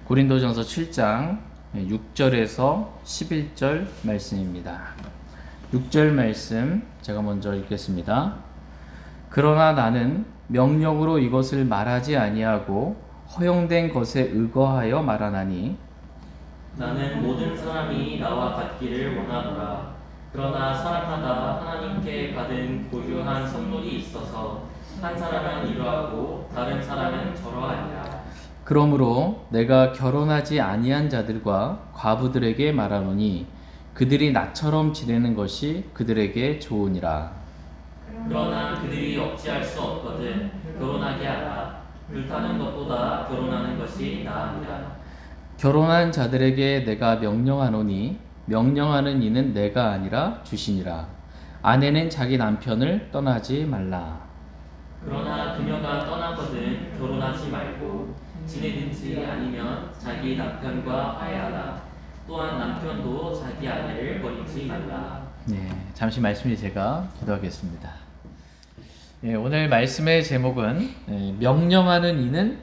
고린도전서 7장 6절에서 11절 말씀입니다. 6절 말씀 제가 먼저 읽겠습니다. 그러나 나는 명령으로 이것을 말하지 아니하고 허용된 것에 의거하여 말하나니 나는 모든 사람이 나와 같기를 원하노라. 그러나 사람마다 하나님께 받은 고유한 선물이 있어서 한 사람은 이러하고 다른 사람은 저러하니라. 그러므로 내가 결혼하지 아니한 자들과 과부들에게 말하노니 그들이 나처럼 지내는 것이 그들에게 좋으니라. 그러나 그들이 억지할 수 없거든 결혼하게 하라. 불타는 것보다 결혼하는 것이 나으니라. 결혼한 자들에게 내가 명령하노니 명령하는 이는 내가 아니라 주시니라. 아내는 자기 남편을 떠나지 말라. 그러나 그녀가 떠나거든 결혼하지 말고 지내든지 아니면 자기 남편과 화해하라. 또한 남편도 자기 아내를 버리지 말라. 네, 잠시 말씀이 제가 기도하겠습니다. 오늘 말씀의 제목은 명령하는 이는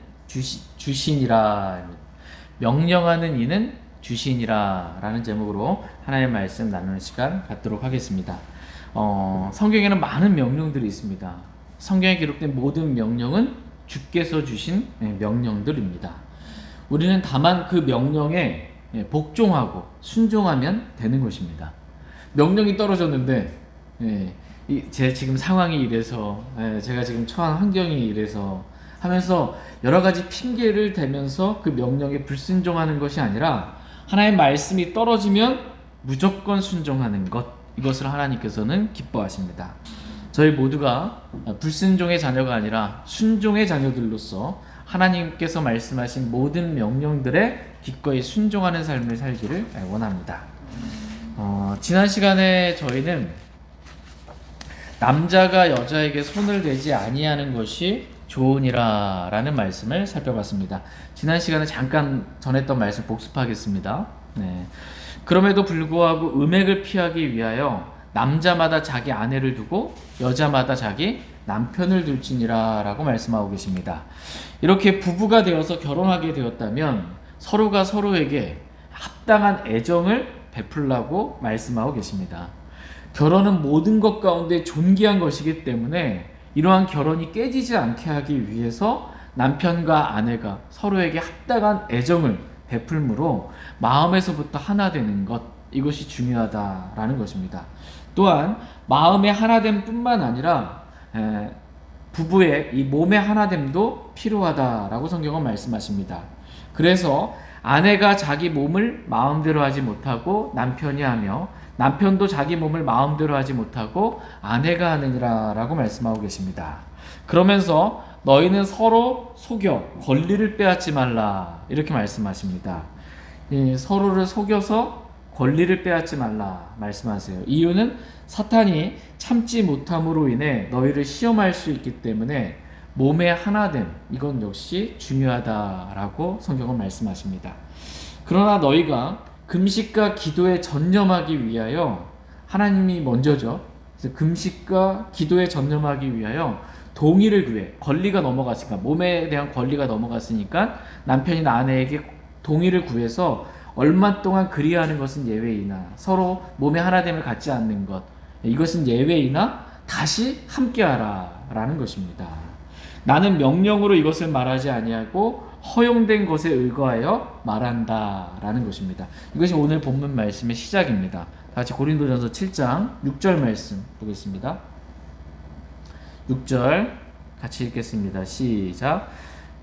주시니라. 명령하는 이는 주시니라 라는 제목으로 하나님의 말씀 나누는 시간 갖도록 하겠습니다. 성경에는 많은 명령들이 있습니다. 성경에 기록된 모든 명령은 주께서 주신 명령들입니다. 우리는 다만 그 명령에 복종하고 순종하면 되는 것입니다. 명령이 떨어졌는데 제 지금 상황이 이래서 제가 지금 처한 환경이 이래서 하면서 여러 가지 핑계를 대면서 그 명령에 불순종하는 것이 아니라 하나님의 말씀이 떨어지면 무조건 순종하는 것, 이것을 하나님께서는 기뻐하십니다. 저희 모두가 불순종의 자녀가 아니라 순종의 자녀들로서 하나님께서 말씀하신 모든 명령들에 기꺼이 순종하는 삶을 살기를 원합니다. 지난 시간에 저희는 남자가 여자에게 손을 대지 아니하는 것이 좋으니라 라는 말씀을 살펴봤습니다. 지난 시간에 잠깐 전했던 말씀 복습하겠습니다. 그럼에도 불구하고 음행을 피하기 위하여 남자마다 자기 아내를 두고 여자마다 자기 남편을 둘지니라 라고 말씀하고 계십니다. 이렇게 부부가 되어서 결혼하게 되었다면 서로가 서로에게 합당한 애정을 베풀라고 말씀하고 계십니다. 결혼은 모든 것 가운데 존귀한 것이기 때문에 이러한 결혼이 깨지지 않게 하기 위해서 남편과 아내가 서로에게 합당한 애정을 베풀므로 마음에서부터 하나 되는 것, 이것이 중요하다라는 것입니다. 또한 마음의 하나됨 뿐만 아니라 부부의 이 몸의 하나됨도 필요하다라고 성경은 말씀하십니다. 그래서 아내가 자기 몸을 마음대로 하지 못하고 남편이 하며 남편도 자기 몸을 마음대로 하지 못하고 아내가 하느니라 라고 말씀하고 계십니다. 그러면서 너희는 서로 속여 권리를 빼앗지 말라 이렇게 말씀하십니다. 서로를 속여서 권리를 빼앗지 말라 말씀하세요. 이유는 사탄이 참지 못함으로 인해 너희를 시험할 수 있기 때문에 몸의 하나됨, 이건 역시 중요하다라고 성경은 말씀하십니다. 그러나 너희가 금식과 기도에 전념하기 위하여, 하나님이 먼저죠. 그래서 금식과 기도에 전념하기 위하여 동의를 구해. 권리가 넘어갔으니까, 몸에 대한 권리가 넘어갔으니까 남편이나 아내에게 동의를 구해서 얼마 동안 그리하는 것은 예외이나 서로 몸의 하나됨을 갖지 않는 것, 이것은 예외이나 다시 함께하라 라는 것입니다. 나는 명령으로 이것을 말하지 아니하고 허용된 것에 의거하여 말한다 라는 것입니다. 이것이 오늘 본문 말씀의 시작입니다. 다 같이 고린도전서 7장 6절 말씀 보겠습니다. 6절 같이 읽겠습니다. 시작.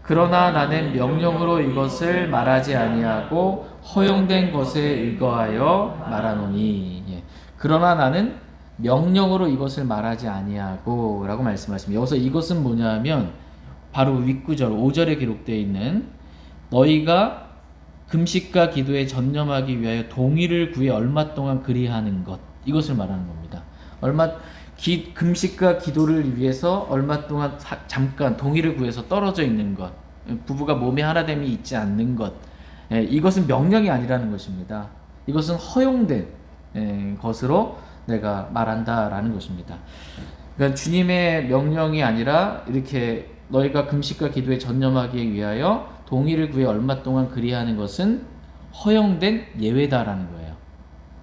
그러나 나는 명령으로 이것을 말하지 아니하고 허용된 것에 의거하여 말하노니. 그러나 나는 명령으로 이것을 말하지 아니하고 라고 말씀하십니다. 여기서 이것은 뭐냐면 바로 윗구절 5절에 기록되어 있는 너희가 금식과 기도에 전념하기 위하여 동의를 구해 얼마 동안 그리하는 것, 이것을 말하는 겁니다. 금식과 기도를 위해서 얼마 동안 잠깐 동의를 구해서 떨어져 있는 것, 부부가 몸의 하나됨이 있지 않는 것, 이것은 명령이 아니라는 것입니다. 이것은 허용된 것으로 내가 말한다라는 것입니다. 그러니까 주님의 명령이 아니라 이렇게 너희가 금식과 기도에 전념하기 위하여 동의를 구해 얼마 동안 그리하는 것은 허용된 예외다라는 거예요.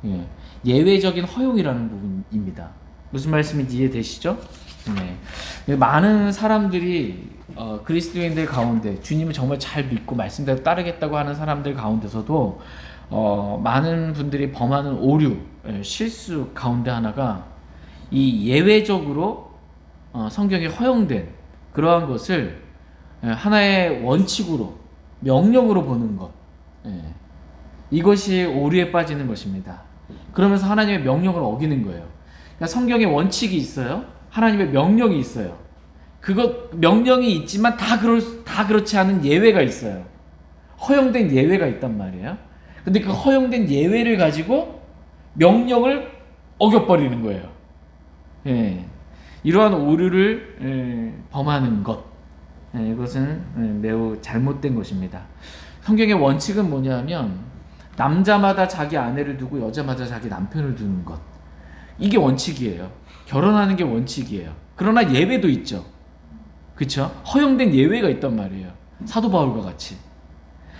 예. 예외적인 허용이라는 부분입니다. 무슨 말씀인지 이해되시죠? 네. 많은 사람들이 그리스도인들 가운데 주님을 정말 잘 믿고 말씀대로 따르겠다고 하는 사람들 가운데서도 많은 분들이 범하는 오류, 실수 가운데 하나가 이 예외적으로 성경에 허용된 그러한 것을 하나의 원칙으로 명령으로 보는 것, 이것이 오류에 빠지는 것입니다. 그러면서 하나님의 명령을 어기는 거예요. 그러니까 성경에 원칙이 있어요. 하나님의 명령이 있어요. 그것 명령이 있지만 다 그렇지 않은 예외가 있어요. 허용된 예외가 있단 말이에요. 근데 그 허용된 예외를 가지고 명령을 어겨버리는 거예요. 예. 이러한 오류를 범하는 것, 이것은 매우 잘못된 것입니다. 성경의 원칙은 뭐냐면 남자마다 자기 아내를 두고 여자마다 자기 남편을 두는 것, 이게 원칙이에요. 결혼하는 게 원칙이에요. 그러나 예외도 있죠. 그렇죠? 허용된 예외가 있단 말이에요. 사도 바울과 같이.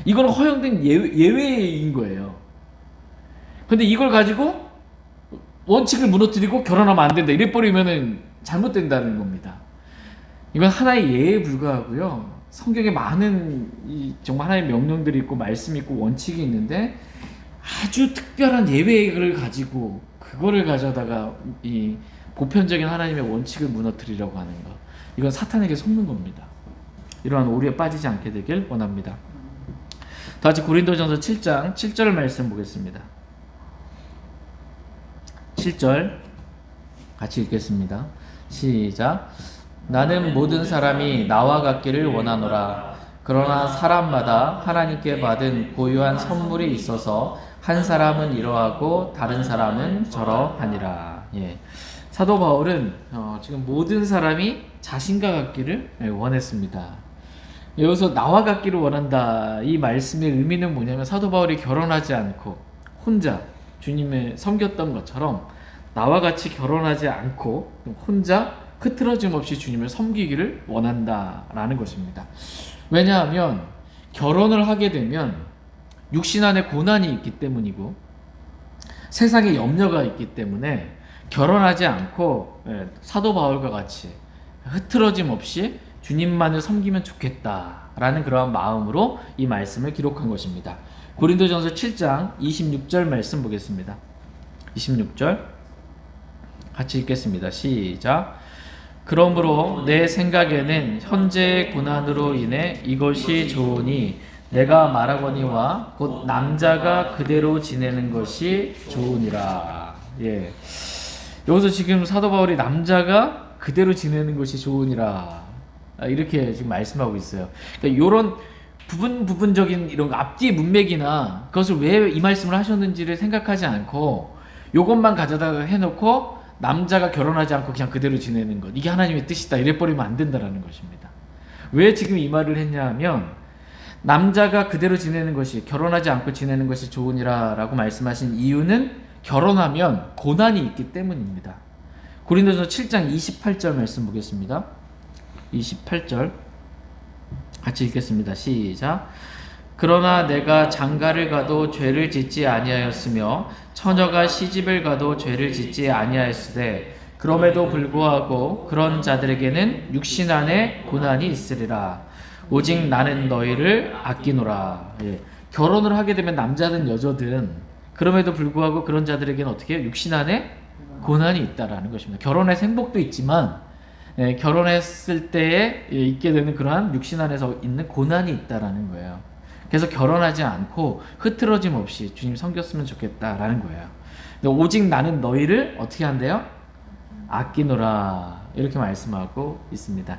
이거는 허용된 예외인 거예요. 근데 이걸 가지고 원칙을 무너뜨리고 결혼하면 안 된다 이래 버리면은 잘못된다는 겁니다. 이건 하나의 예에 불과하고요. 성경에 많은 정말 하나의 명령들이 있고 말씀이 있고 원칙이 있는데 아주 특별한 예외를 가지고 그거를 가져다가 이 보편적인 하나님의 원칙을 무너뜨리려고 하는 것, 이건 사탄에게 속는 겁니다. 이러한 오류에 빠지지 않게 되길 원합니다. 다 같이 고린도전서 7장 7절 말씀 보겠습니다. 7절 같이 읽겠습니다. 시작. 나는 모든 사람이 나와 같기를 원하노라. 그러나 사람마다 하나님께 받은 고유한 선물이 있어서 한 사람은 이러하고 다른 사람은 저러하니라. 예. 사도 바울은 지금 모든 사람이 자신과 같기를 원했습니다. 여기서 나와 같기를 원한다, 이 말씀의 의미는 뭐냐면 사도 바울이 결혼하지 않고 혼자 주님을 섬겼던 것처럼 나와 같이 결혼하지 않고 혼자 흐트러짐 없이 주님을 섬기기를 원한다라는 것입니다. 왜냐하면 결혼을 하게 되면 육신 안에 고난이 있기 때문이고 세상에 염려가 있기 때문에 결혼하지 않고 사도 바울과 같이 흐트러짐 없이 주님만을 섬기면 좋겠다라는 그러한 마음으로 이 말씀을 기록한 것입니다. 고린도전서 7장 26절 말씀 보겠습니다. 26절 같이 읽겠습니다. 시작. 그러므로 내 생각에는 현재의 고난으로 인해 이것이 좋으니 내가 말하거니와 곧 남자가 그대로 지내는 것이 좋으니라. 예. 여기서 지금 사도 바울이 남자가 그대로 지내는 것이 좋으니라 이렇게 지금 말씀하고 있어요. 그러니까 이런 부분적인 이런 앞뒤 문맥이나 그것을 왜 이 말씀을 하셨는지를 생각하지 않고 이것만 가져다가 해놓고 남자가 결혼하지 않고 그냥 그대로 지내는 것, 이게 하나님의 뜻이다 이래 버리면 안 된다라는 것입니다. 왜 지금 이 말을 했냐 하면 남자가 그대로 지내는 것이, 결혼하지 않고 지내는 것이 좋으니라 라고 말씀하신 이유는 결혼하면 고난이 있기 때문입니다. 고린도전서 7장 28절 말씀 보겠습니다. 28절 같이 읽겠습니다. 시작. 그러나 내가 장가를 가도 죄를 짓지 아니하였으며 처녀가 시집을 가도 죄를 짓지 아니하였으되 그럼에도 불구하고 그런 자들에게는 육신 안에 고난이 있으리라. 오직 나는 너희를 아끼노라. 예. 결혼을 하게 되면 남자든 여자든 그럼에도 불구하고 그런 자들에게는 어떻게 해요? 육신 안에 고난이 있다라는 것입니다. 결혼의 행복도 있지만 결혼했을 때에 있게 되는 그러한 육신 안에서 있는 고난이 있다라는 거예요. 그래서 결혼하지 않고 흐트러짐 없이 주님 섬겼으면 좋겠다라는 거예요. 오직 나는 너희를 어떻게 한대요? 아끼노라 이렇게 말씀하고 있습니다.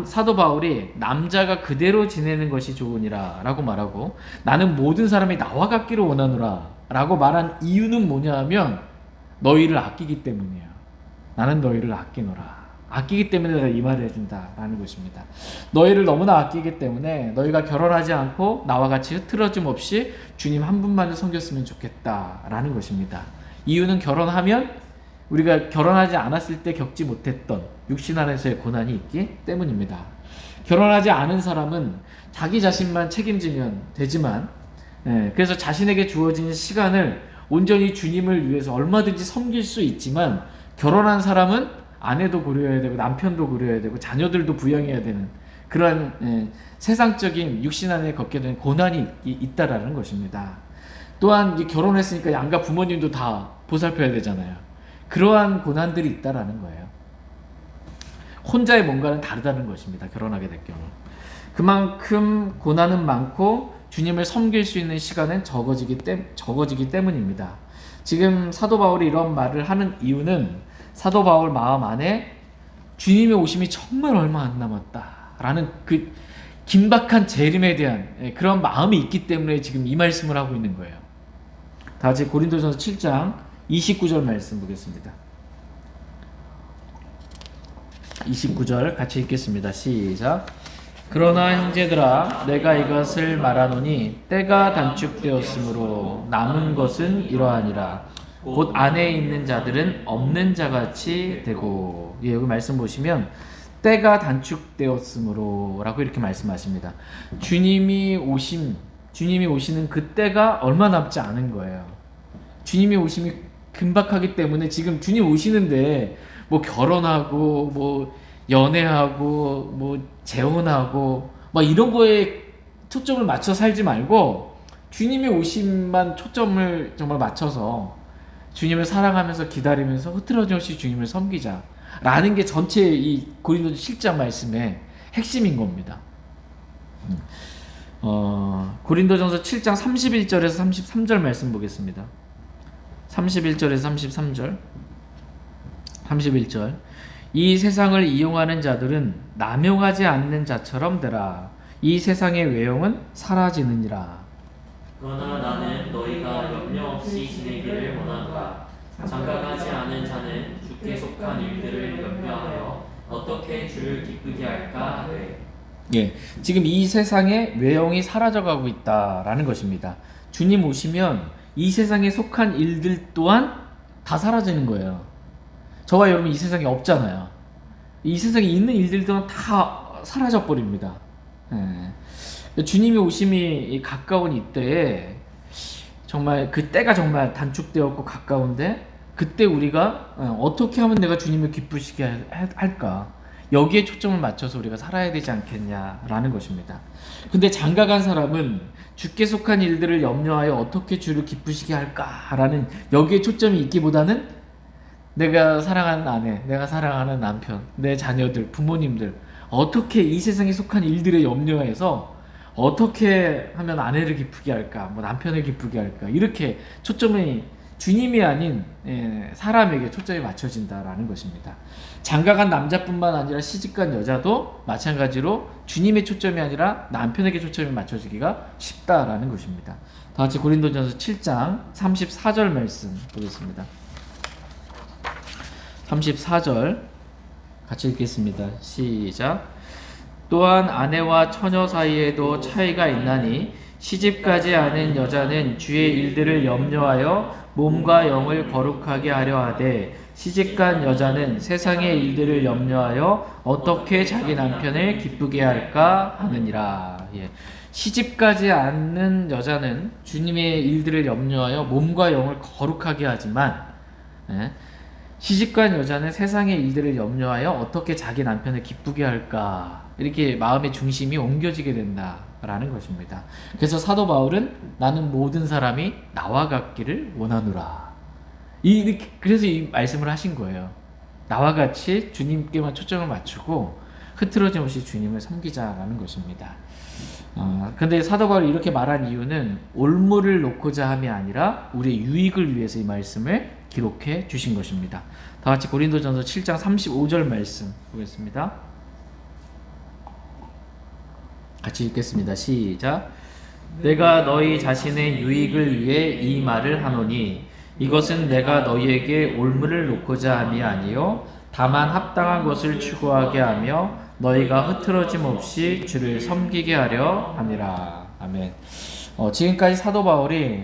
사도 바울이 남자가 그대로 지내는 것이 좋으니라 라고 말하고 나는 모든 사람이 나와 같기를 원하노라 라고 말한 이유는 뭐냐 하면 너희를 아끼기 때문이에요. 나는 너희를 아끼노라. 아끼기 때문에 내가 이 말을 해준다라는 것입니다. 너희를 너무나 아끼기 때문에 너희가 결혼하지 않고 나와 같이 흐트러짐 없이 주님 한 분만을 섬겼으면 좋겠다라는 것입니다. 이유는 결혼하면 우리가 결혼하지 않았을 때 겪지 못했던 육신 안에서의 고난이 있기 때문입니다. 결혼하지 않은 사람은 자기 자신만 책임지면 되지만, 그래서 자신에게 주어진 시간을 온전히 주님을 위해서 얼마든지 섬길 수 있지만, 결혼한 사람은 아내도 고려해야 되고 남편도 고려해야 되고 자녀들도 부양해야 되는 그러한 세상적인 육신 안에 걷게 되는 고난이 있다라는 것입니다. 또한 이 결혼했으니까 양가 부모님도 다 보살펴야 되잖아요. 그러한 고난들이 있다라는 거예요. 혼자의 뭔가는 다르다는 것입니다. 결혼하게 될 경우. 그만큼 고난은 많고 주님을 섬길 수 있는 시간은 적어지기 때문입니다. 지금 사도 바울이 이런 말을 하는 이유는 사도 바울 마음 안에 주님의 오심이 정말 얼마 안 남았다라는 그 긴박한 재림에 대한 그런 마음이 있기 때문에 지금 이 말씀을 하고 있는 거예요. 다 같이 고린도전서 7장 29절 말씀 보겠습니다. 29절 같이 읽겠습니다. 시작. 그러나 형제들아 내가 이것을 말하노니 때가 단축되었으므로 남은 것은 이러하니라. 곧 안에 있는 자들은 없는 자같이 되고. 여기 말씀 보시면 때가 단축되었으므로 라고 이렇게 말씀하십니다. 주님이 오시는 그 때가 얼마 남지 않은 거예요. 주님이 오심이 긴박하기 때문에 지금 주님 오시는데 뭐 결혼하고 뭐 연애하고 뭐 재혼하고 막 이런 거에 초점을 맞춰 살지 말고 주님의 오심만 초점을 정말 맞춰서 주님을 사랑하면서 기다리면서 흐트러짐 없이 주님을 섬기자 라는 게 전체 이 고린도서 7장 말씀의 핵심인 겁니다. 고린도전서 7장 31절에서 33절 말씀 보겠습니다. 31절에서 33절. 31절. 이 세상을 이용하는 자들은 남용하지 않는 자처럼 되라. 이 세상의 외형은 사라지느니라. 그러나 나는 너희가 염려 없이 지내기를 원하노라. 장가가지 않은 자는 주께 속한 일들을 염려하여 어떻게 주를 기쁘게 할까 하되. 예, 지금 이 세상의 외형이 사라져가고 있다라는 것입니다. 주님 오시면 이 세상에 속한 일들 또한 다 사라지는 거예요. 저와 여러분 이 세상에 없잖아요. 이 세상에 있는 일들 또한 다 사라져 버립니다. 예. 주님이 오심이 가까운 이때에 정말 그 때가 정말 단축되었고 가까운데 그때 우리가 어떻게 하면 내가 주님을 기쁘시게 할까? 여기에 초점을 맞춰서 우리가 살아야 되지 않겠냐라는 것입니다. 근데 장가간 사람은 주께 속한 일들을 염려하여 어떻게 주를 기쁘시게 할까라는 여기에 초점이 있기보다는 내가 사랑하는 아내, 내가 사랑하는 남편, 내 자녀들, 부모님들 어떻게 이 세상에 속한 일들에 염려해서 어떻게 하면 아내를 기쁘게 할까, 뭐 남편을 기쁘게 할까 이렇게 초점이 주님이 아닌 사람에게 초점이 맞춰진다라는 것입니다. 장가간 남자뿐만 아니라 시집간 여자도 마찬가지로 주님의 초점이 아니라 남편에게 초점이 맞춰지기가 쉽다라는 것입니다. 다 같이 고린도전서 7장 34절 말씀 보겠습니다. 34절 같이 읽겠습니다. 시작. 또한 아내와 처녀 사이에도 차이가 있나니 시집가지 않은 여자는 주의 일들을 염려하여 몸과 영을 거룩하게 하려 하되 시집간 여자는 세상의 일들을 염려하여 어떻게 자기 남편을 기쁘게 할까 하느니라. 예. 시집가지 않는 여자는 주님의 일들을 염려하여 몸과 영을 거룩하게 하지만 시집간 여자는 세상의 일들을 염려하여 어떻게 자기 남편을 기쁘게 할까 이렇게 마음의 중심이 옮겨지게 된다라는 것입니다. 그래서 사도 바울은 나는 모든 사람이 나와 같기를 원하노라. 그래서 이 말씀을 하신 거예요. 나와 같이 주님께만 초점을 맞추고 흐트러짐 없이 주님을 섬기자라는 것입니다. 근데 사도 바울이 이렇게 말한 이유는 올무를 놓고자 함이 아니라 우리의 유익을 위해서 이 말씀을 기록해 주신 것입니다. 다 같이 고린도전서 7장 35절 말씀 보겠습니다. 같이 읽겠습니다. 시작. 내가 너희 자신의 유익을 위해 이 말을 하노니 이것은 내가 너희에게 올무를 놓고자 함이 아니요 다만 합당한 것을 추구하게 하며 너희가 흐트러짐 없이 주를 섬기게 하려 함이라. 아멘. 지금까지 사도 바울이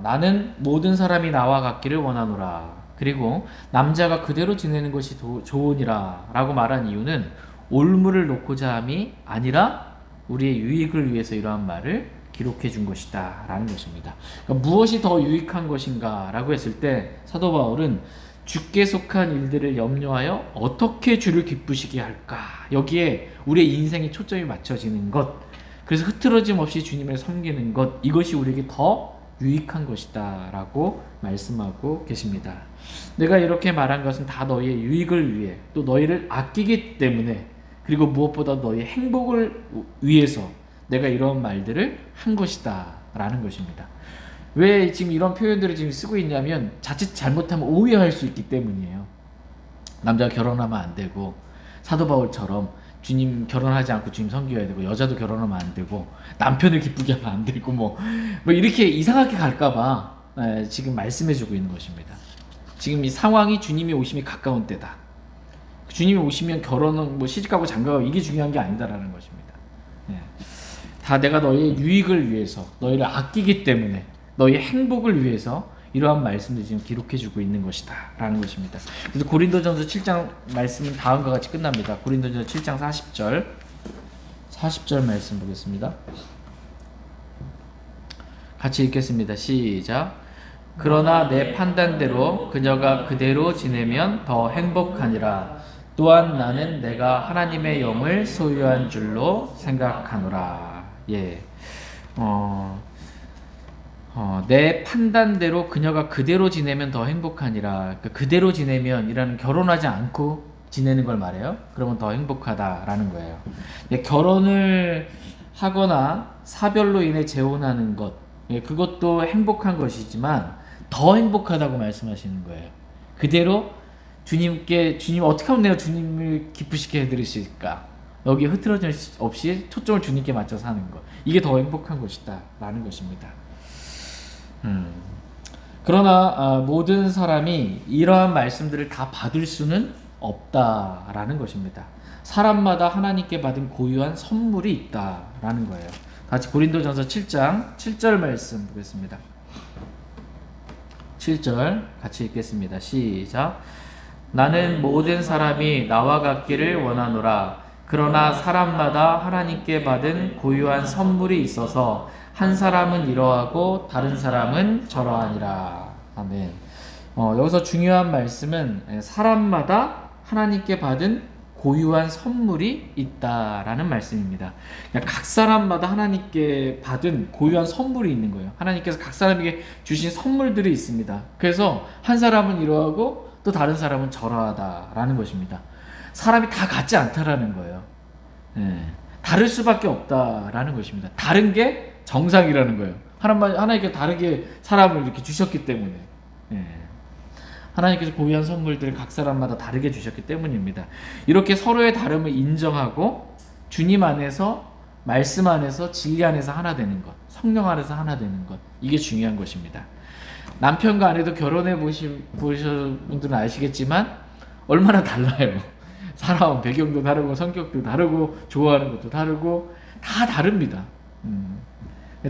나는 모든 사람이 나와 같기를 원하노라. 그리고 남자가 그대로 지내는 것이 좋으니라 라고 말한 이유는 올무를 놓고자 함이 아니라 우리의 유익을 위해서 이러한 말을 기록해 준 것이다 라는 것입니다. 그러니까 무엇이 더 유익한 것인가 라고 했을 때 사도 바울은 주께 속한 일들을 염려하여 어떻게 주를 기쁘시게 할까, 여기에 우리의 인생의 초점이 맞춰지는 것, 그래서 흐트러짐 없이 주님을 섬기는 것, 이것이 우리에게 더 유익한 것이다 라고 말씀하고 계십니다. 내가 이렇게 말한 것은 다 너희의 유익을 위해, 또 너희를 아끼기 때문에, 그리고 무엇보다 너희의 행복을 위해서 내가 이런 말들을 한 것이다 라는 것입니다. 왜 지금 이런 표현들을 지금 쓰고 있냐면 자칫 잘못하면 오해할 수 있기 때문이에요. 남자가 결혼하면 안 되고, 사도 바울처럼 주님 결혼하지 않고 주님 섬겨야 되고, 여자도 결혼하면 안 되고, 남편을 기쁘게 하면 안 되고, 뭐 이렇게 이상하게 갈까봐 지금 말씀해주고 있는 것입니다. 지금 이 상황이 주님이 오심이 가까운 때다. 주님이 오시면 결혼은 뭐 시집가고 장가가고 이게 중요한 게 아니다라는 것입니다. 다 내가 너희의 유익을 위해서, 너희를 아끼기 때문에, 너희의 행복을 위해서 이러한 말씀을 지금 기록해주고 있는 것이다 라는 것입니다. 그래서 고린도전서 7장 말씀은 다음과 같이 끝납니다. 고린도전서 7장 40절 말씀 보겠습니다. 같이 읽겠습니다. 시작. 그러나 내 판단대로 그녀가 그대로 지내면 더 행복하니라. 또한 나는 내가 하나님의 영을 소유한 줄로 생각하노라. 예. 내 판단대로 그녀가 그대로 지내면 더 행복하니라. 그러니까 그대로 지내면이라는, 결혼하지 않고 지내는 걸 말해요. 그러면 더 행복하다라는 거예요. 결혼을 하거나 사별로 인해 재혼하는 것, 그것도 행복한 것이지만 더 행복하다고 말씀하시는 거예요. 그대로 주님 어떻게 하면 내가 주님을 기쁘시게 해드릴 수 있을까? 여기 흐트러짐 없이 초점을 주님께 맞춰서 하는 것, 이게 더 행복한 것이다 라는 것입니다. 그러나 모든 사람이 이러한 말씀들을 다 받을 수는 없다라는 것입니다. 사람마다 하나님께 받은 고유한 선물이 있다라는 거예요. 같이 고린도전서 7장 7절 말씀 보겠습니다. 7절 같이 읽겠습니다. 시작. 나는 모든 사람이 나와 같기를 원하노라. 그러나 사람마다 하나님께 받은 고유한 선물이 있어서 한 사람은 이러하고 다른 사람은 저러하니라. 아멘. 여기서 중요한 말씀은 사람마다 하나님께 받은 고유한 선물이 있다라는 말씀입니다. 각 사람마다 하나님께 받은 고유한 선물이 있는 거예요. 하나님께서 각 사람에게 주신 선물들이 있습니다. 그래서 한 사람은 이러하고 또 다른 사람은 저러하다라는 것입니다. 사람이 다 같지 않다라는 거예요. 다를 수밖에 없다라는 것입니다. 다른 게 정상이라는 거예요. 하나님께 다르게 사람을 이렇게 주셨기 때문에. 하나님께서 고유한 선물들을 각 사람마다 다르게 주셨기 때문입니다. 이렇게 서로의 다름을 인정하고 주님 안에서, 말씀 안에서, 진리 안에서 하나 되는 것, 성령 안에서 하나 되는 것, 이게 중요한 것입니다. 남편과 아내도 결혼해 보신 분들은 아시겠지만 얼마나 달라요. 살아온 배경도 다르고 성격도 다르고 좋아하는 것도 다르고 다 다릅니다.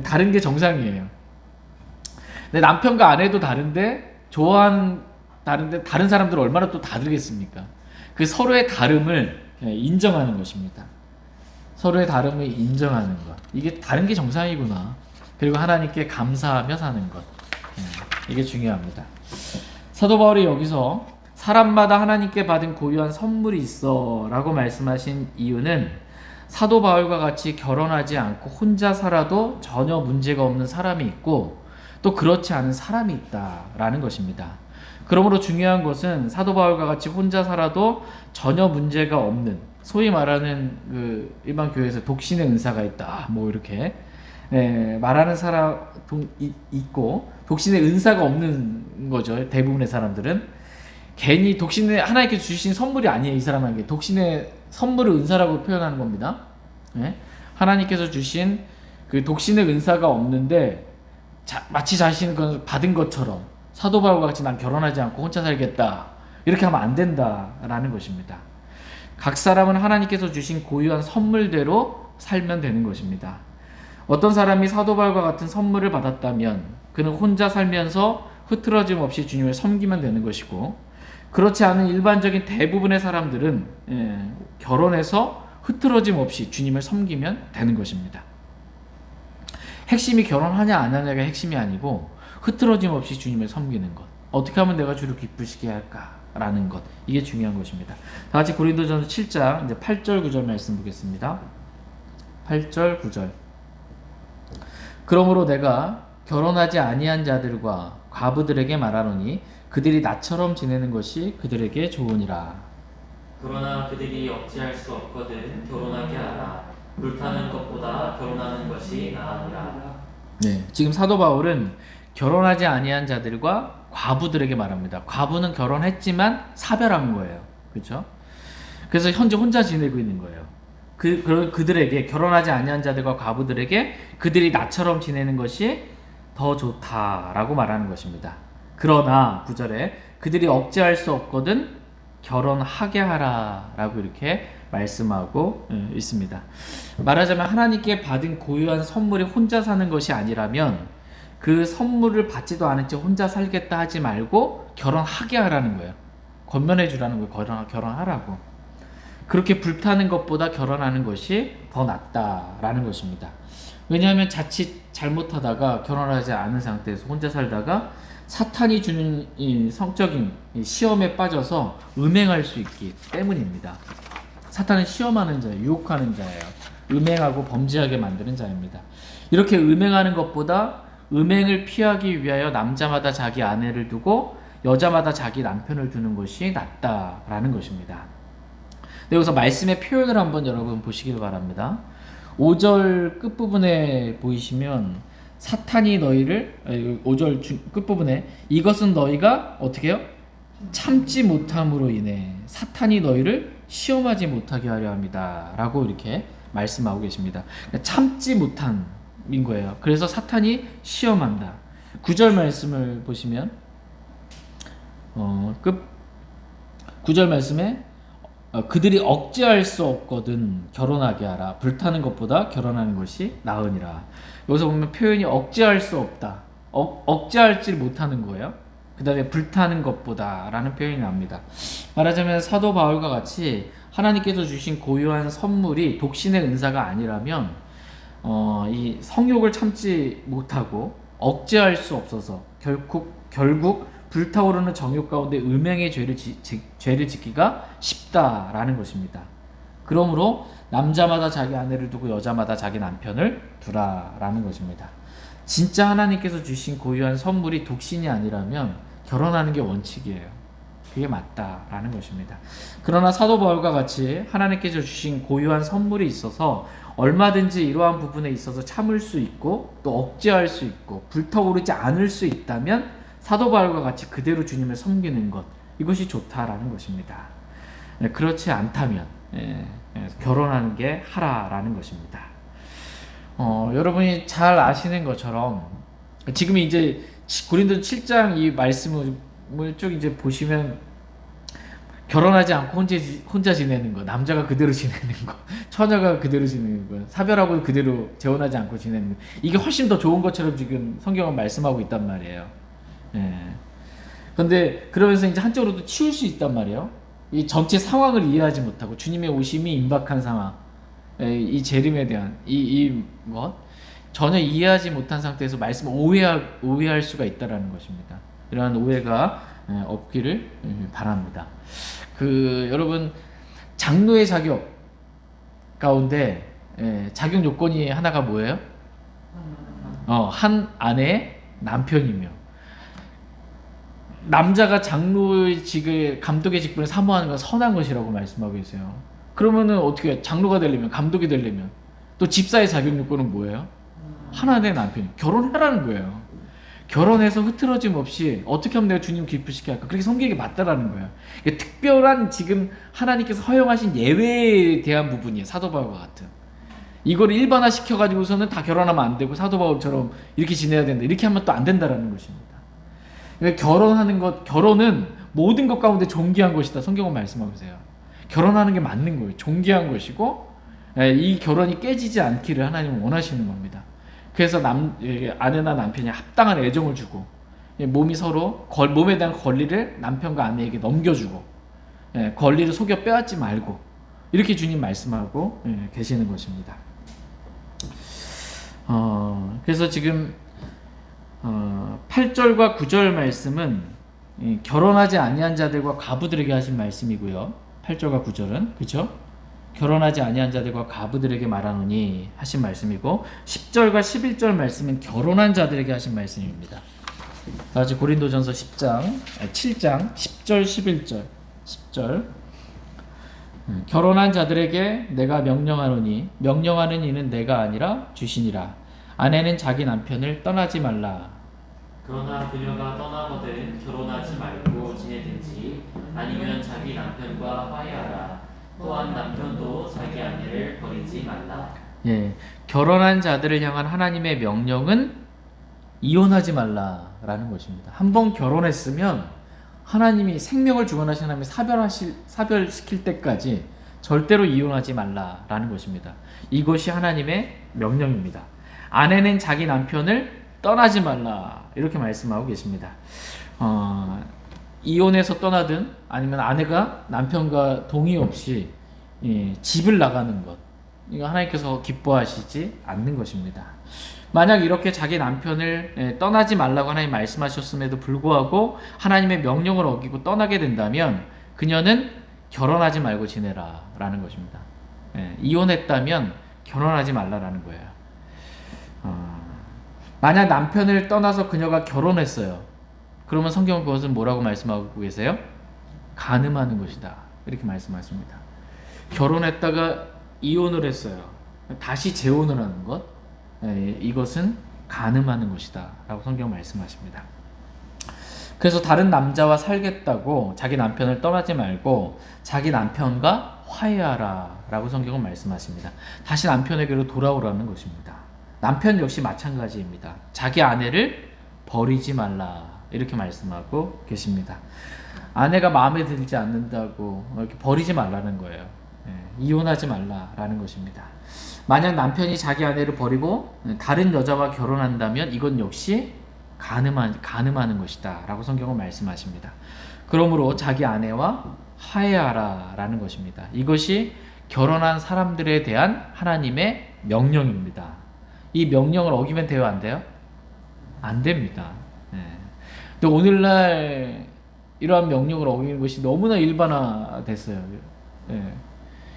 다른 게 정상이에요. 근데 남편과 아내도 다른데 다른데 다른 사람들은 얼마나 또 다르겠습니까? 그 서로의 다름을 인정하는 것입니다. 서로의 다름을 인정하는 것, 이게 다른 게 정상이구나. 그리고 하나님께 감사하며 사는 것, 이게 중요합니다. 사도 바울이 여기서 사람마다 하나님께 받은 고유한 선물이 있어 라고 말씀하신 이유는, 사도 바울과 같이 결혼하지 않고 혼자 살아도 전혀 문제가 없는 사람이 있고 또 그렇지 않은 사람이 있다라는 것입니다. 그러므로 중요한 것은 사도 바울과 같이 혼자 살아도 전혀 문제가 없는, 소위 말하는 그 일반 교회에서 독신의 은사가 있다, 뭐 이렇게 말하는 사람 있고, 독신의 은사가 없는 거죠. 대부분의 사람들은 괜히 독신의 하나님께서 주신 선물이 아니에요. 이 사람에게 독신의 선물을 은사라고 표현하는 겁니다. 하나님께서 주신 그 독신의 은사가 없는데 마치 자신은 받은 것처럼 사도 바울과 같이 난 결혼하지 않고 혼자 살겠다, 이렇게 하면 안 된다라는 것입니다. 각 사람은 하나님께서 주신 고유한 선물대로 살면 되는 것입니다. 어떤 사람이 사도 바울과 같은 선물을 받았다면 그는 혼자 살면서 흐트러짐 없이 주님을 섬기면 되는 것이고, 그렇지 않은 일반적인 대부분의 사람들은 결혼해서 흐트러짐 없이 주님을 섬기면 되는 것입니다. 핵심이 결혼하냐 안 하냐가 핵심이 아니고 흐트러짐 없이 주님을 섬기는 것. 어떻게 하면 내가 주를 기쁘시게 할까라는 것. 이게 중요한 것입니다. 다 같이 고린도전서 7장 이제 8절 9절 말씀 보겠습니다. 8절 9절. 그러므로 내가 결혼하지 아니한 자들과 과부들에게 말하노니 그들이 나처럼 지내는 것이 그들에게 좋으니라. 그러나 그들이 억제할 수 없거든 결혼하게 하라. 불타는 것보다 결혼하는 것이 나으니라. 네, 지금 사도 바울은 결혼하지 아니한 자들과 과부들에게 말합니다. 과부는 결혼했지만 사별한 거예요. 그렇죠? 그래서 현재 혼자 지내고 있는 거예요. 그들에게 결혼하지 아니한 자들과 과부들에게 그들이 나처럼 지내는 것이 더 좋다라고 말하는 것입니다. 그러나 9절에 그들이 억제할 수 없거든 결혼하게 하라라고 이렇게 말씀하고 있습니다. 말하자면 하나님께 받은 고유한 선물이 혼자 사는 것이 아니라면 그 선물을 받지도 않은 채 혼자 살겠다 하지 말고 결혼하게 하라는 거예요. 권면해 주라는 거예요. 결혼하라고. 그렇게 불타는 것보다 결혼하는 것이 더 낫다라는 것입니다. 왜냐하면 자칫 잘못하다가 결혼하지 않은 상태에서 혼자 살다가 사탄이 주는 이 성적인 시험에 빠져서 음행할 수 있기 때문입니다. 사탄은 시험하는 자예요. 유혹하는 자예요. 음행하고 범죄하게 만드는 자입니다. 이렇게 음행하는 것보다 음행을 피하기 위하여 남자마다 자기 아내를 두고 여자마다 자기 남편을 두는 것이 낫다라는 것입니다. 여기서 말씀의 표현을 한번 여러분 보시길 바랍니다. 5절 끝부분에 보이시면 사탄이 너희를 5절 끝부분에 이것은 너희가 어떻게 해요? 참지 못함으로 인해 사탄이 너희를 시험하지 못하게 하려 합니다 라고 이렇게 말씀하고 계십니다. 참지 못함인 거예요. 그래서 사탄이 시험한다. 9절 말씀을 보시면 9절 말씀에 그들이 억제할 수 없거든 결혼하게 하라. 불타는 것보다 결혼하는 것이 나으니라. 여기서 보면 표현이 억제할 수 없다. 억제할지 못하는 거예요. 그 다음에 불타는 것보다 라는 표현이 나옵니다. 말하자면 사도 바울과 같이 하나님께서 주신 고유한 선물이 독신의 은사가 아니라면 이 성욕을 참지 못하고 억제할 수 없어서 결국 불타오르는 정욕 가운데 음행의 죄를 짓기가 쉽다라는 것입니다. 그러므로 남자마다 자기 아내를 두고 여자마다 자기 남편을 두라라는 것입니다. 진짜 하나님께서 주신 고유한 선물이 독신이 아니라면 결혼하는 게 원칙이에요. 그게 맞다라는 것입니다. 그러나 사도 바울과 같이 하나님께서 주신 고유한 선물이 있어서 얼마든지 이러한 부분에 있어서 참을 수 있고 또 억제할 수 있고 불타오르지 않을 수 있다면 사도 바울과 같이 그대로 주님을 섬기는 것, 이것이 좋다라는 것입니다. 그렇지 않다면 결혼하는 게 하라라는 것입니다. 여러분이 잘 아시는 것처럼 지금 이제 고린도전 7장 이 말씀을 쭉 이제 보시면 결혼하지 않고 혼자 지내는 거, 남자가 그대로 지내는 거, 처녀가 그대로 지내는 거, 사별하고 그대로 재혼하지 않고 지내는 거, 이게 훨씬 더 좋은 것처럼 지금 성경은 말씀하고 있단 말이에요. 그런데 그러면서 이제 한쪽으로도 치울 수 있단 말이에요. 이 전체 상황을 이해하지 못하고 주님의 오심이 임박한 상황, 이 재림에 대한 이 것 전혀 이해하지 못한 상태에서 말씀을 오해할 수가 있다라는 것입니다. 이러한 오해가 없기를 바랍니다. 여러분 장로의 자격 가운데 자격 요건이 하나가 뭐예요? 한 아내의 남편이며 남자가 장로의 직을 감독의 직분을 사모하는 건 선한 것이라고 말씀하고 계세요. 그러면은 어떻게 장로가 되려면 감독이 되려면 또 집사의 자격 요건은 뭐예요? 하나의 남편이 결혼하라는 거예요. 결혼해서 흐트러짐 없이 어떻게 하면 내가 주님 기쁘시게 할까? 그렇게 섬기는 게 맞다라는 거예요. 특별한 지금 하나님께서 허용하신 예외에 대한 부분이에요. 사도 바울과 같은. 이걸 일반화 시켜가지고서는 다 결혼하면 안 되고 사도 바울처럼 이렇게 지내야 된다. 이렇게 하면 또 안 된다라는 것입니다. 그러니까 결혼은 모든 것 가운데 존귀한 것이다. 성경은 말씀하고 있어요. 결혼하는 게 맞는 거예요. 존귀한 것이고 이 결혼이 깨지지 않기를 하나님은 원하시는 겁니다. 그래서 아내나 남편이 합당한 애정을 주고 몸이 서로 몸에 대한 권리를 남편과 아내에게 넘겨주고 권리를 속여 빼앗지 말고 이렇게 주님 말씀하고 계시는 것입니다. 그래서 지금 8절과 9절 말씀은 결혼하지 아니한 자들과 과부들에게 하신 말씀이고요. 8절과 9절은 그렇죠? 결혼하지 아니한 자들과 과부들에게 말하노니 하신 말씀이고 10절과 11절 말씀은 결혼한 자들에게 하신 말씀입니다. 다시 고린도전서 7장 10절 11절 10절 결혼한 자들에게 내가 명령하노니 명령하는 이는 내가 아니라 주시니라. 아내는 자기 남편을 떠나지 말라. 그러나 그녀가 떠나거든 결혼하지 말고 지내든지 아니면 자기 남편과 화해하라. 또한 남편도 자기 아내를 버리지 말라. 결혼한 자들을 향한 하나님의 명령은 이혼하지 말라라는 것입니다. 한번 결혼했으면 하나님이 생명을 주관하신 하나님이 사별시킬 때까지 절대로 이혼하지 말라라는 것입니다. 이것이 하나님의 명령입니다. 아내는 자기 남편을 떠나지 말라 이렇게 말씀하고 계십니다. 이혼해서 떠나든 아니면 아내가 남편과 동의 없이 집을 나가는 것, 이거 하나님께서 기뻐하시지 않는 것입니다. 만약 이렇게 자기 남편을 떠나지 말라고 하나님 말씀하셨음에도 불구하고 하나님의 명령을 어기고 떠나게 된다면 그녀는 결혼하지 말고 지내라 라는 것입니다. 이혼했다면 결혼하지 말라라는 거예요. 만약 남편을 떠나서 그녀가 결혼했어요. 그러면 성경은 그것을 뭐라고 말씀하고 계세요? 간음하는 것이다 이렇게 말씀하십니다. 결혼했다가 이혼을 했어요. 다시 재혼을 하는 것, 이것은 간음하는 것이다 라고 성경 말씀하십니다. 그래서 다른 남자와 살겠다고 자기 남편을 떠나지 말고 자기 남편과 화해하라 라고 성경은 말씀하십니다. 다시 남편에게로 돌아오라는 것입니다. 남편 역시 마찬가지입니다. 자기 아내를 버리지 말라 이렇게 말씀하고 계십니다. 아내가 마음에 들지 않는다고 이렇게 버리지 말라는 거예요. 이혼하지 말라라는 것입니다. 만약 남편이 자기 아내를 버리고 다른 여자와 결혼한다면 이건 역시 간음하는 것이다 라고 성경은 말씀하십니다. 그러므로 자기 아내와 화해하라 라는 것입니다. 이것이 결혼한 사람들에 대한 하나님의 명령입니다. 이 명령을 어기면 돼요, 안 돼요? 안 됩니다. 근데 오늘날 이러한 명령을 어기는 것이 너무나 일반화됐어요.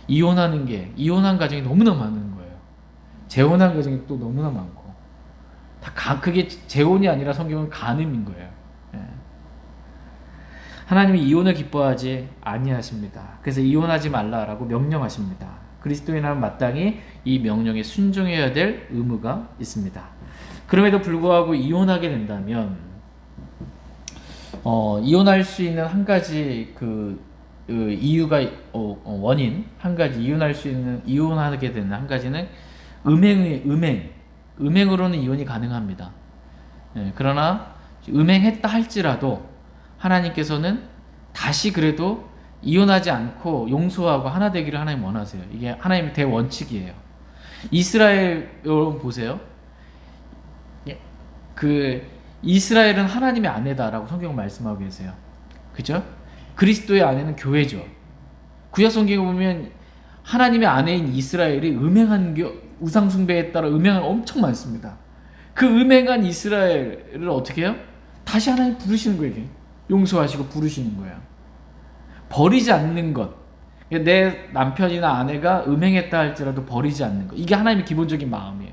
이혼한 가정이 너무나 많은 거예요. 재혼한 가정이 또 너무나 많고. 그게 재혼이 아니라 성경은 간음인 거예요. 하나님이 이혼을 기뻐하지 아니하십니다. 그래서 이혼하지 말라라고 명령하십니다. 그리스도인은 마땅히 이 명령에 순종해야 될 의무가 있습니다. 그럼에도 불구하고 이혼하게 된다면 이혼할 수 있는 한 가지 이유가 원인 한 가지 이혼하게 되는 한 가지는 음행으로는 이혼이 가능합니다. 그러나 음행했다 할지라도 하나님께서는 다시 그래도 이혼하지 않고 용서하고 하나 되기를 하나님 원하세요. 이게 하나님의 대원칙이에요. 이스라엘 여러분 보세요. 이스라엘은 하나님의 아내다라고 성경은 말씀하고 계세요. 그죠? 그리스도의 아내는 교회죠. 구약 성경에 보면 하나님의 아내인 이스라엘이 우상 숭배에 따라 음행한 엄청 많습니다. 그 음행한 이스라엘을 어떻게 해요? 다시 하나님 부르시는 거예요. 용서하시고 부르시는 거예요. 버리지 않는 것. 내 남편이나 아내가 음행했다 할지라도 버리지 않는 것. 이게 하나님의 기본적인 마음이에요.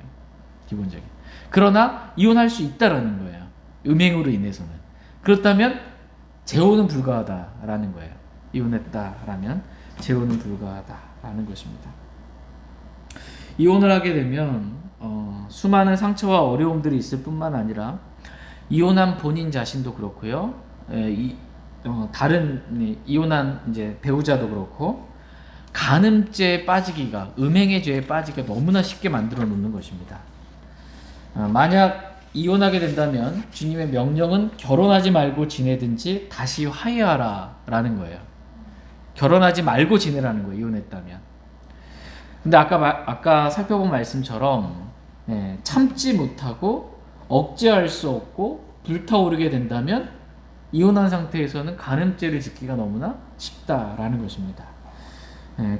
기본적인. 그러나 이혼할 수 있다라는 거예요. 음행으로 인해서는. 그렇다면 재혼은 불가하다라는 거예요. 이혼했다라면 재혼은 불가하다라는 것입니다. 이혼을 하게 되면 수많은 상처와 어려움들이 있을 뿐만 아니라 이혼한 본인 자신도 그렇고요. 다른 이혼한 이제 배우자도 그렇고 간음죄에 빠지기가 음행의 죄에 빠지기가 너무나 쉽게 만들어 놓는 것입니다. 만약 이혼하게 된다면 주님의 명령은 결혼하지 말고 지내든지 다시 화해하라 라는 거예요. 결혼하지 말고 지내라는 거예요. 이혼했다면. 근데 아까 살펴본 말씀처럼 참지 못하고 억제할 수 없고 불타오르게 된다면 이혼한 상태에서는 간음죄를 짓기가 너무나 쉽다라는 것입니다.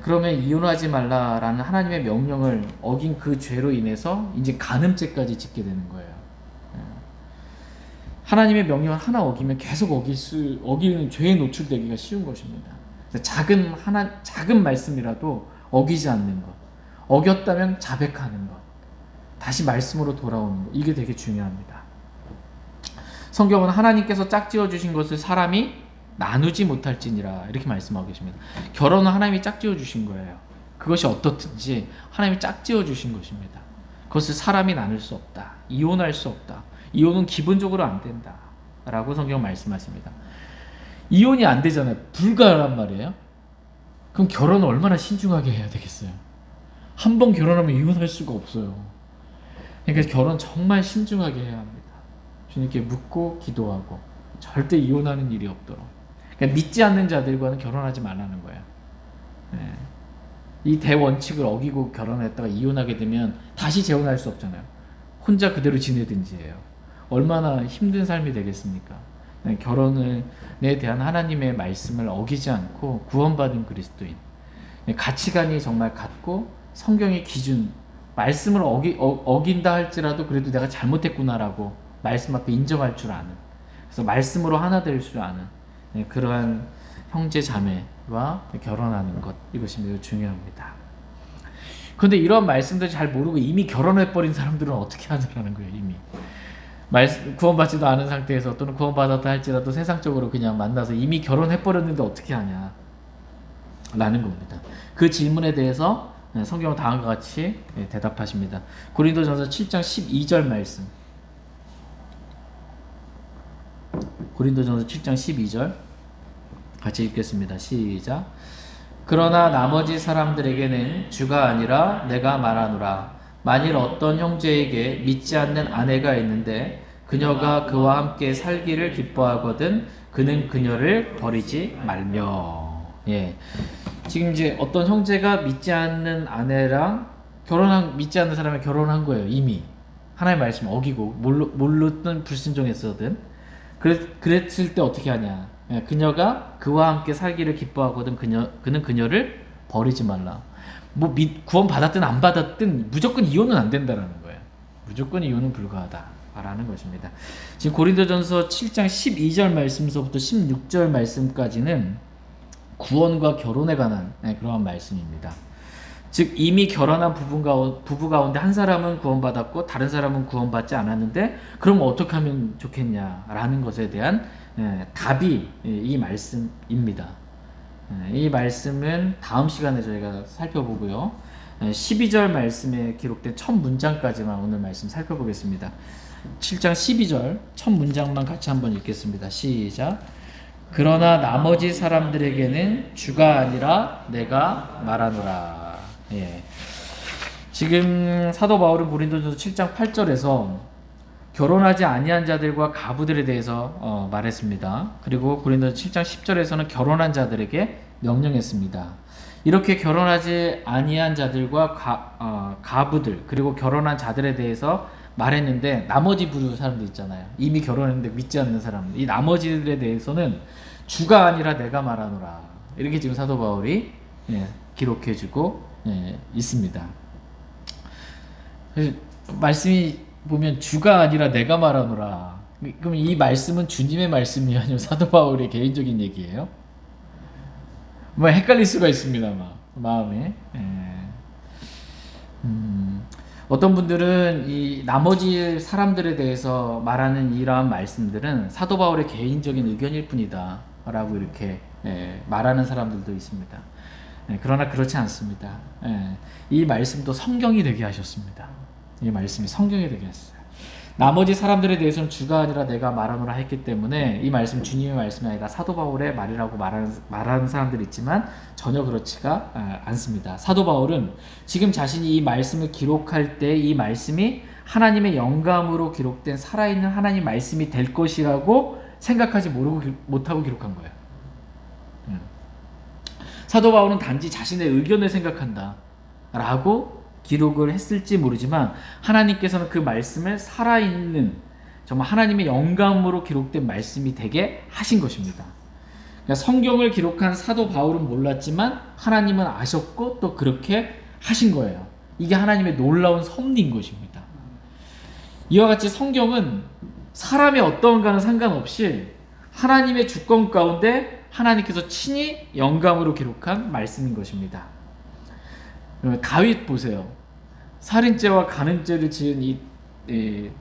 그러면 이혼하지 말라라는 하나님의 명령을 어긴 그 죄로 인해서 이제 간음죄까지 짓게 되는 거예요. 하나님의 명령을 하나 어기면 계속 어기는 죄에 노출되기가 쉬운 것입니다. 작은 말씀이라도 어기지 않는 것, 어겼다면 자백하는 것, 다시 말씀으로 돌아오는 것, 이게 되게 중요합니다. 성경은 하나님께서 짝지어 주신 것을 사람이 나누지 못할지니라 이렇게 말씀하고 계십니다. 결혼은 하나님이 짝지어 주신 거예요. 그것이 어떻든지 하나님이 짝지어 주신 것입니다. 그것을 사람이 나눌 수 없다. 이혼할 수 없다. 이혼은 기본적으로 안 된다 라고 성경 말씀하십니다. 이혼이 안 되잖아요. 불가란 말이에요. 그럼 결혼을 얼마나 신중하게 해야 되겠어요. 한 번 결혼하면 이혼할 수가 없어요. 그러니까 결혼 정말 신중하게 해야 합니다. 주님께 묻고 기도하고 절대 이혼하는 일이 없도록. 그러니까 믿지 않는 자들과는 결혼하지 말라는 거예요. 이 대원칙을 어기고 결혼했다가 이혼하게 되면 다시 재혼할 수 없잖아요. 혼자 그대로 지내든지 해요. 얼마나 힘든 삶이 되겠습니까? 결혼에 대한 하나님의 말씀을 어기지 않고 구원받은 그리스도인, 가치관이 정말 같고 성경의 기준, 말씀을 어긴다 할지라도 그래도 내가 잘못했구나라고 말씀 앞에 인정할 줄 아는, 그래서 말씀으로 하나 될 줄 아는 그러한 형제 자매와 결혼하는 것, 이것이 매우 중요합니다. 그런데 이런 말씀들 잘 모르고 이미 결혼해버린 사람들은 어떻게 하느라는 거예요. 이미 구원받지도 않은 상태에서, 또는 구원받았다 할지라도 세상적으로 그냥 만나서 이미 결혼해버렸는데 어떻게 하냐 라는 겁니다. 그 질문에 대해서 성경은 다음과 같이 대답하십니다. 고린도전서 7장 12절 말씀, 고린도전서 7장 12절 같이 읽겠습니다. 시작. 그러나 나머지 사람들에게는 주가 아니라 내가 말하노라. 만일 어떤 형제에게 믿지 않는 아내가 있는데 그녀가 그와 함께 살기를 기뻐하거든 그는 그녀를 버리지 말며. 지금 이제 어떤 형제가 믿지 않는 아내랑 믿지 않는 사람이 결혼한 거예요. 이미 하나님의 말씀 어기고 모르든 불순종했거든. 그랬을 때 어떻게 하냐? 그녀가 그와 함께 살기를 기뻐하거든 그는 그녀를 버리지 말라. 구원 받았든 안 받았든 무조건 이혼은 안 된다라는 거예요. 무조건 이혼은 불가하다라는 것입니다. 지금 고린도전서 7장 12절 말씀서부터 16절 말씀까지는 구원과 결혼에 관한 그러한 말씀입니다. 즉 이미 결혼한 부부 가운데 한 사람은 구원받았고 다른 사람은 구원받지 않았는데 그럼 어떻게 하면 좋겠냐라는 것에 대한 답이 이 말씀입니다. 이 말씀은 다음 시간에 저희가 살펴보고요. 12절 말씀에 기록된 첫 문장까지만 오늘 말씀 살펴보겠습니다. 7장 12절 첫 문장만 같이 한번 읽겠습니다. 시작. 그러나 나머지 사람들에게는 주가 아니라 내가 말하노라. 지금 사도 바울은 고린도전서 7장 8절에서 결혼하지 아니한 자들과 가부들에 대해서 말했습니다. 그리고 고린도전서 7장 10절에서는 결혼한 자들에게 명령했습니다. 이렇게 결혼하지 아니한 자들과 가부들 그리고 결혼한 자들에 대해서 말했는데 나머지 부류 사람들 있잖아요. 이미 결혼했는데 믿지 않는 사람들, 이 나머지들에 대해서는 주가 아니라 내가 말하노라. 이렇게 지금 사도 바울이 기록해주고 있습니다. 말씀이 보면 주가 아니라 내가 말하노라. 그럼 이 말씀은 주님의 말씀이 아니면 사도 바울의 개인적인 얘기예요? 헷갈릴 수가 있습니다. 마음에. 어떤 분들은 이 나머지 사람들에 대해서 말하는 이러한 말씀들은 사도 바울의 개인적인 의견일 뿐이다 라고 이렇게 말하는 사람들도 있습니다. 그러나 그렇지 않습니다. 이 말씀도 성경이 되게 하셨습니다. 이 말씀이 성경이 되게 했어요. 나머지 사람들에 대해서는 주가 아니라 내가 말하노라 했기 때문에 이 말씀 주님의 말씀이 아니라 사도 바울의 말이라고 말하는 사람들이 있지만 전혀 그렇지가 않습니다. 사도 바울은 지금 자신이 이 말씀을 기록할 때 이 말씀이 하나님의 영감으로 기록된 살아있는 하나님 말씀이 될 것이라고 생각하지 못하고 기록한 거예요. 사도 바울은 단지 자신의 의견을 생각한다 라고 기록을 했을지 모르지만 하나님께서는 그 말씀을 살아있는 정말 하나님의 영감으로 기록된 말씀이 되게 하신 것입니다. 그러니까 성경을 기록한 사도 바울은 몰랐지만 하나님은 아셨고 또 그렇게 하신 거예요. 이게 하나님의 놀라운 섭리인 것입니다. 이와 같이 성경은 사람의 어떠한가는 상관없이 하나님의 주권 가운데 하나님께서 친히 영감으로 기록한 말씀인 것입니다. 다윗 보세요. 살인죄와 간음죄를 지은 이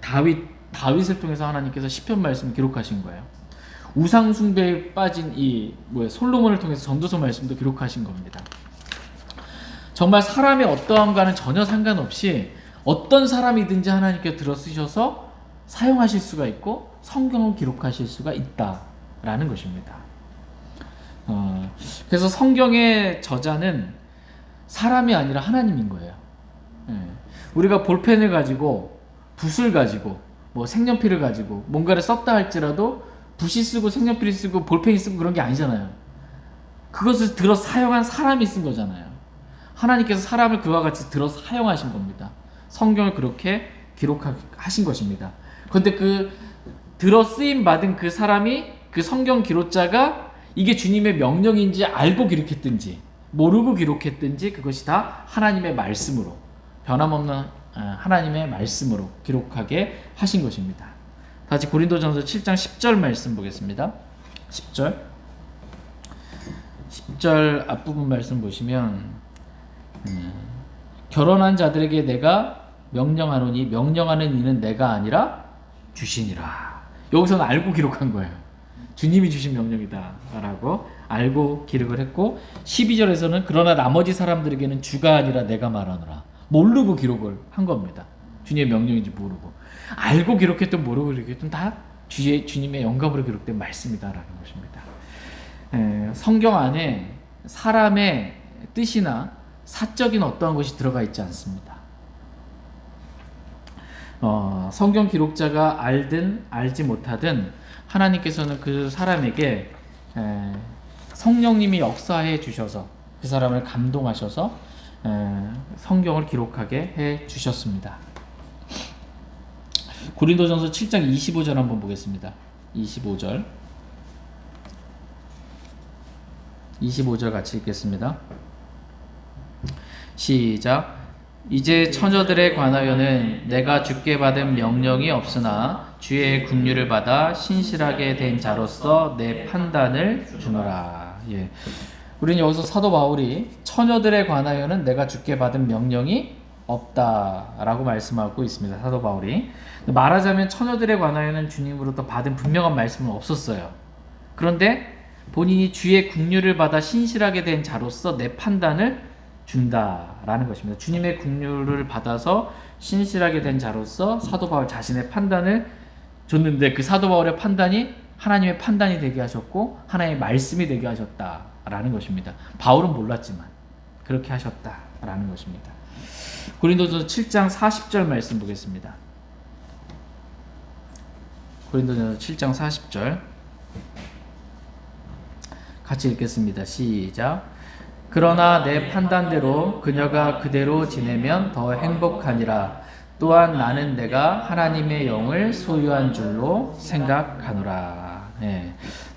다윗을 통해서 하나님께서 시편 말씀을 기록하신 거예요. 우상 숭배에 빠진 솔로몬을 통해서 전도서 말씀도 기록하신 겁니다. 정말 사람의 어떠함과는 전혀 상관없이 어떤 사람이든지 하나님께 들어 쓰셔서 사용하실 수가 있고 성경을 기록하실 수가 있다라는 것입니다. 그래서 성경의 저자는 사람이 아니라 하나님인 거예요. 우리가 볼펜을 가지고 붓을 가지고 색연필을 가지고 뭔가를 썼다 할지라도 붓이 쓰고 색연필이 쓰고 볼펜이 쓰고 그런 게 아니잖아요. 그것을 들어 사용한 사람이 쓴 거잖아요. 하나님께서 사람을 그와 같이 들어 사용하신 겁니다. 성경을 그렇게 기록하신 것입니다. 그런데 그 들어 쓰임 받은 그 사람이, 그 성경 기록자가 이게 주님의 명령인지 알고 기록했든지 모르고 기록했든지 그것이 다 하나님의 말씀으로, 변함없는 하나님의 말씀으로 기록하게 하신 것입니다. 다시 고린도전서 7장 10절 말씀 보겠습니다. 10절 앞부분 말씀 보시면 결혼한 자들에게 내가 명령하노니 명령하는 이는 내가 아니라 주시니라. 여기서는 알고 기록한 거예요. 주님이 주신 명령이다 라고 알고 기록을 했고, 12절에서는 그러나 나머지 사람들에게는 주가 아니라 내가 말하노라. 모르고 기록을 한 겁니다. 주님의 명령인지 모르고. 알고 기록했든 모르고 기록했든 다 주님의 영감으로 기록된 말씀이다라는 것입니다. 성경 안에 사람의 뜻이나 사적인 어떠한 것이 들어가 있지 않습니다. 성경 기록자가 알든 알지 못하든 하나님께서는 그 사람에게 성령님이 역사해 주셔서 그 사람을 감동하셔서 성경을 기록하게 해 주셨습니다. 고린도전서 7장 25절 한번 보겠습니다. 25절 같이 읽겠습니다. 시작. 이제 처녀들에 관하여는 내가 주께 받은 명령이 없으나 주의 긍휼을 받아 신실하게 된 자로서 내 판단을 주노라. 우리는 여기서 사도 바울이 처녀들에 관하여는 내가 주께 받은 명령이 없다라고 말씀하고 있습니다. 사도 바울이 말하자면 처녀들에 관하여는 주님으로부터 받은 분명한 말씀은 없었어요. 그런데 본인이 주의 긍휼을 받아 신실하게 된 자로서 내 판단을 준다라는 것입니다. 주님의 긍휼을 받아서 신실하게 된 자로서 사도 바울 자신의 판단을 줬는데 그 사도 바울의 판단이 하나님의 판단이 되게 하셨고 하나님의 말씀이 되게 하셨다라는 것입니다. 바울은 몰랐지만 그렇게 하셨다라는 것입니다. 고린도전서 7장 40절 말씀 보겠습니다. 고린도전서 7장 40절 같이 읽겠습니다. 시작. 그러나 내 판단대로 그녀가 그대로 지내면 더 행복하니라. 또한 나는 내가 하나님의 영을 소유한 줄로 생각하노라.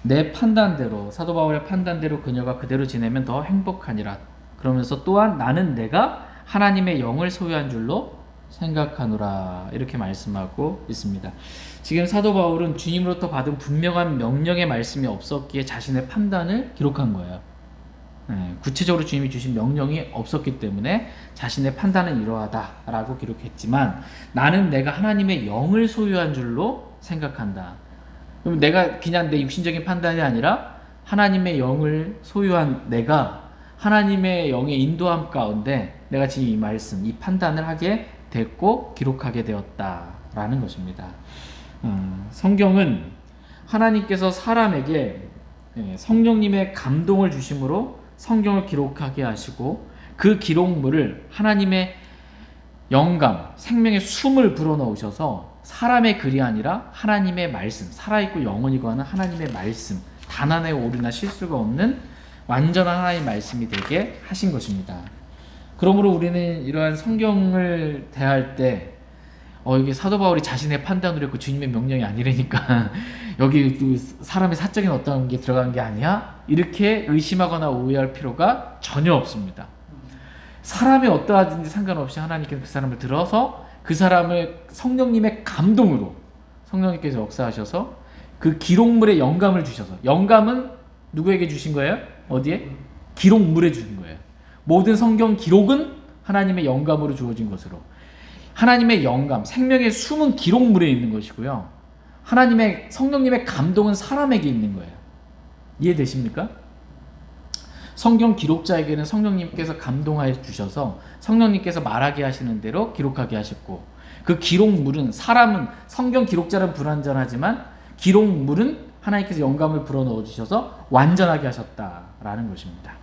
내 판단대로, 사도 바울의 판단대로 그녀가 그대로 지내면 더 행복하니라. 그러면서 또한 나는 내가 하나님의 영을 소유한 줄로 생각하노라. 이렇게 말씀하고 있습니다. 지금 사도 바울은 주님으로부터 받은 분명한 명령의 말씀이 없었기에 자신의 판단을 기록한 거예요. 구체적으로 주님이 주신 명령이 없었기 때문에 자신의 판단은 이러하다라고 기록했지만 나는 내가 하나님의 영을 소유한 줄로 생각한다. 그럼 내가 그냥 내 육신적인 판단이 아니라 하나님의 영을 소유한 내가 하나님의 영의 인도함 가운데 내가 지금 이 말씀, 이 판단을 하게 됐고 기록하게 되었다라는 것입니다. 성경은 하나님께서 사람에게 성령님의 감동을 주심으로 성경을 기록하게 하시고 그 기록물을 하나님의 영감, 생명의 숨을 불어넣으셔서 사람의 글이 아니라 하나님의 말씀, 살아있고 영원히 거하는 하나님의 말씀, 단 하나의 오류나 실수가 없는 완전한 하나님의 말씀이 되게 하신 것입니다. 그러므로 우리는 이러한 성경을 대할 때 이게 사도 바울이 자신의 판단으로 했고 주님의 명령이 아니라니까 여기 또 사람의 사적인 어떤 게 들어간 게 아니야? 이렇게 의심하거나 오해할 필요가 전혀 없습니다. 사람이 어떠하든지 상관없이 하나님께서 그 사람을 들어서 그 사람을 성령님의 감동으로 성령님께서 역사하셔서 그 기록물에 영감을 주셔서, 영감은 누구에게 주신 거예요? 어디에? 기록물에 주신 거예요. 모든 성경 기록은 하나님의 영감으로 주어진 것으로, 하나님의 영감, 생명의 숨은 기록물에 있는 것이고요. 하나님의 성령님의 감동은 사람에게 있는 거예요. 이해되십니까? 성경 기록자에게는 성령님께서 감동하여 주셔서 성령님께서 말하게 하시는 대로 기록하게 하셨고, 그 기록물은, 사람은, 성경 기록자는 불완전하지만 기록물은 하나님께서 영감을 불어넣어 주셔서 완전하게 하셨다라는 것입니다.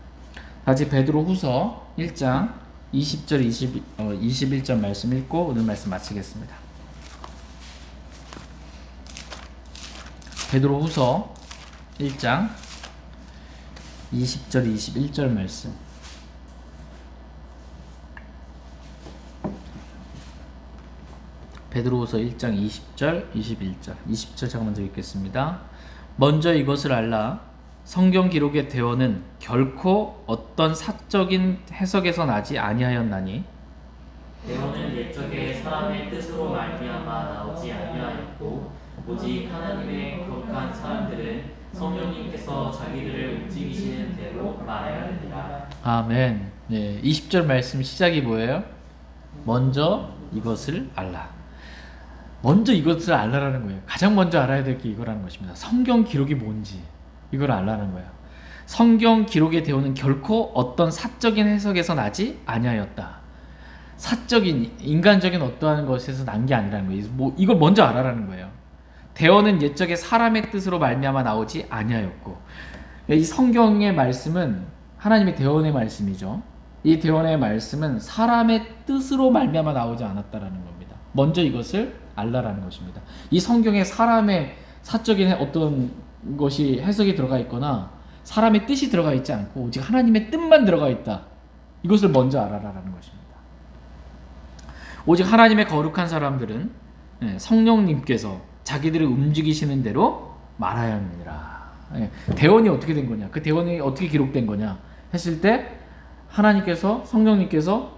다시 베드로 후서 1장 20절 21절 말씀 읽고 오늘 말씀 마치겠습니다. 베드로 후서 1장 20절 21절 말씀. 베드로후서 1장 20절 21절. 20절 제가 먼저 읽겠습니다. 먼저 이것을 알라. 성경 기록의 대언은 결코 어떤 사적인 해석에서 나지 아니하였나니, 대언은 옛적에 사람의 뜻으로 말미암아 나오지 아니하였고 오직 하나님의 거룩한 사람들은 성령님께서 자기들을 움직이시는 대로 말하였느니라. 아멘. 네, 20절 말씀 시작이 뭐예요? 먼저 이것을 알라. 먼저 이것을 알라라는 거예요. 가장 먼저 알아야 될 게 이거라는 것입니다. 성경 기록이 뭔지 이걸 알라는 거예요. 성경 기록의 대오는 결코 어떤 사적인 해석에서 나지 아니하였다. 사적인, 인간적인 어떠한 것에서 난 게 아니라는 거예요. 이걸 먼저 알아라는 거예요. 대언은 옛적에 사람의 뜻으로 말미암아 나오지 아니하였고, 이 성경의 말씀은 하나님의 대언의 말씀이죠. 이 대언의 말씀은 사람의 뜻으로 말미암아 나오지 않았다라는 겁니다. 먼저 이것을 알라라는 것입니다. 이 성경에 사람의 사적인 어떤 것이 해석이 들어가 있거나 사람의 뜻이 들어가 있지 않고 오직 하나님의 뜻만 들어가 있다. 이것을 먼저 알아라라는 것입니다. 오직 하나님의 거룩한 사람들은 성령님께서 자기들을 움직이시는 대로 말하야 합니다. 대언이 어떻게 된 거냐? 그 대언이 어떻게 기록된 거냐? 했을 때 하나님께서, 성령님께서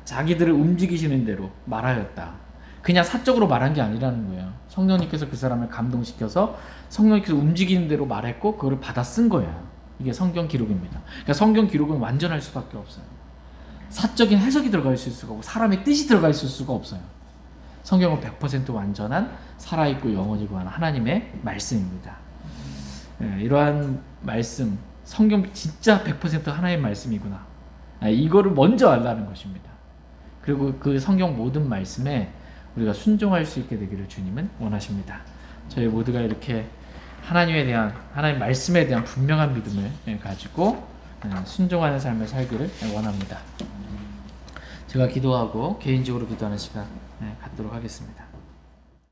자기들을 움직이시는 대로 말하였다. 그냥 사적으로 말한 게 아니라는 거예요. 성령님께서 그 사람을 감동시켜서 성령님께서 움직이는 대로 말했고 그거를 받아 쓴 거예요. 이게 성경 기록입니다. 그러니까 성경 기록은 완전할 수밖에 없어요. 사적인 해석이 들어가 있을 수가 없고 사람의 뜻이 들어가 있을 수가 없어요. 성경은 100% 완전한 살아있고 영원이고 한 하나님의 말씀입니다. 이러한 말씀, 성경 진짜 100% 하나님의 말씀이구나. 이거를 먼저 알라는 것입니다. 그리고 그 성경 모든 말씀에 우리가 순종할 수 있게 되기를 주님은 원하십니다. 저희 모두가 이렇게 하나님에 대한, 하나님 말씀에 대한 분명한 믿음을 가지고 순종하는 삶을 살기를 원합니다. 제가 기도하고 개인적으로 기도하는 시간 갖도록 하겠습니다.